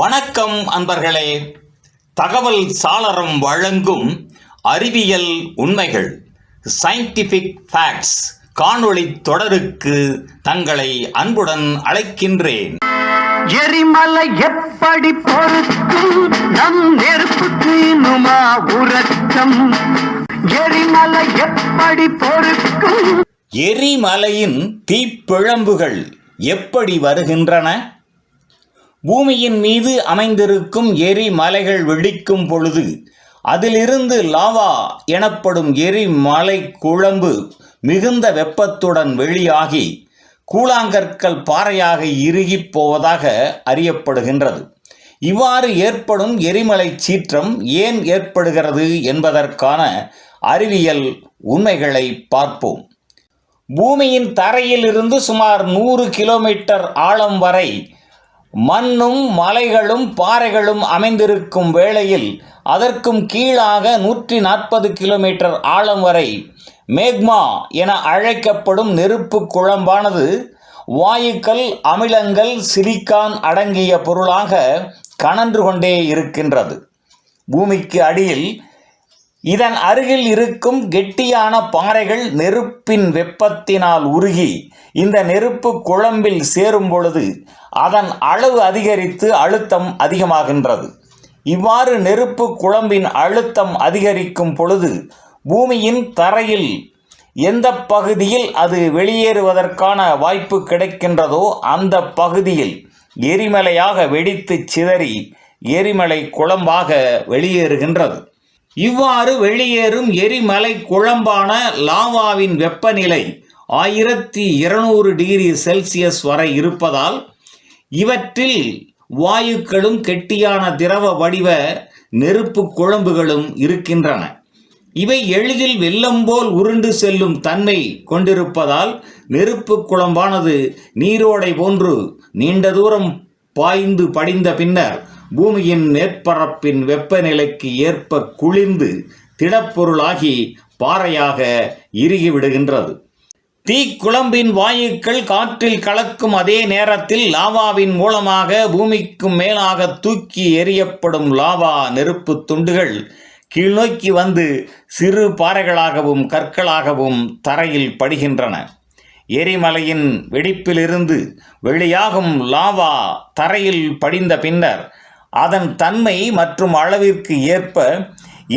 வணக்கம் அன்பர்களே. தகவல் சாளரம் வழங்கும் அறிவியல் உண்மைகள் சயின்டிஃபிக் ஃபேக்ட்ஸ் காணொளி தொடருக்கு தங்களை அன்புடன் அழைக்கின்றேன். எரிமலை எப்படி பொறுக்கும் நம் நெருப்புக்கு இனுமா உறக்கம்? எரிமலை எப்படி பொறுக்கும்? எரிமலையின் தீப்பிழம்புகள் எப்படி வருகின்றன? பூமியின் மீது அமைந்திருக்கும் எரிமலைகள் வெடிக்கும் பொழுது அதிலிருந்து லாவா எனப்படும் எரிமலை குழம்பு மிகுந்த வெப்பத்துடன் வெளியாகி கூழாங்கற்கள் பாறையாக இறுகிப் போவதாக அறியப்படுகின்றது. இவ்வாறு ஏற்படும் எரிமலை சீற்றம் ஏன் ஏற்படுகிறது என்பதற்கான அறிவியல் உண்மைகளை பார்ப்போம். பூமியின் தரையிலிருந்து சுமார் 100 கிலோமீட்டர் ஆழம் வரை மண்ணும் மலைகளும் பாறைகளும் அமைந்திருக்கும் வேளையில் அதற்கும் கீழாக 140 கிலோமீட்டர் ஆழம் வரை மேக்மா என அழைக்கப்படும் நெருப்பு குழம்பானது வாயுக்கள், அமிலங்கள், சிலிக்கான் அடங்கிய பொருளாக கனன்று கொண்டே இருக்கின்றது. பூமிக்கு அடியில் இதன் அருகில் இருக்கும் கெட்டியான பாறைகள் நெருப்பின் வெப்பத்தினால் உருகி இந்த நெருப்பு குழம்பில் சேரும் பொழுது அதன் அளவு அதிகரித்து அழுத்தம் அதிகமாகின்றது. இவ்வாறு நெருப்பு குழம்பின் அழுத்தம் அதிகரிக்கும் பொழுது பூமியின் தரையில் எந்த பகுதியில் அது வெளியேறுவதற்கான வாய்ப்பு கிடைக்கின்றதோ அந்த பகுதியில் எரிமலையாக வெடித்து சிதறி எரிமலை குழம்பாக வெளியேறுகின்றது. இவ்வாறு வெளியேறும் எரிமலை குழம்பான லாவாவின் வெப்பநிலை 1200 டிகிரி செல்சியஸ் வரை இருப்பதால் இவற்றில் வாயுக்களும் கெட்டியான திரவ வடிவ நெருப்பு குழம்புகளும் இருக்கின்றன. இவை எளிதில் வெள்ளம் போல் உருண்டு செல்லும் தன்மை கொண்டிருப்பதால் நெருப்பு குழம்பானது நீரோடை போன்று நீண்ட தூரம் பாய்ந்து படிந்த பின்னர் பூமியின் மேற்பரப்பின் வெப்பநிலைக்கு ஏற்ப குளிர்ந்து திடப்பொருளாகி பாறையாக இறுகிவிடுகின்றது. தீக்குழம்பின் வாயுக்கள் காற்றில் கலக்கும் அதே நேரத்தில் லாவாவின் மூலமாக பூமிக்கு மேலாக தூக்கி எறியப்படும் லாவா நெருப்பு துண்டுகள் கீழ்நோக்கி வந்து சிறு பாறைகளாகவும் கற்களாகவும் தரையில் படுகின்றன. எரிமலையின் வெடிப்பிலிருந்து வெளியாகும் லாவா தரையில் படிந்த பின்னர் அதன் தன்மை மற்றும் அளவிற்கு ஏற்ப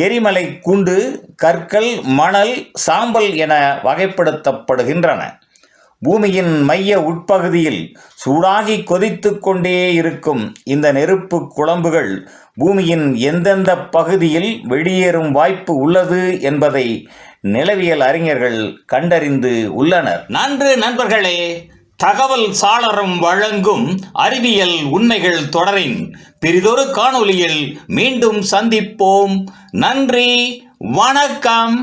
எரிமலை குண்டு, கற்கள், மணல், சாம்பல் என வகைப்படுத்தப்படுகின்றன. பூமியின் மைய உட்பகுதியில் சூடாகி கொதித்து கொண்டே இருக்கும் இந்த நெருப்பு குழம்புகள் பூமியின் எந்தெந்த பகுதியில் வெளியேறும் வாய்ப்பு உள்ளது என்பதை நிலவியல் அறிஞர்கள் கண்டறிந்து உள்ளனர். நன்று நண்பர்களே. தகவல் சாளரம் வழங்கும் அறிவியல் உண்மைகள் தொடரின் பெரிதொரு காணொளியில் மீண்டும் சந்திப்போம். நன்றி, வணக்கம்.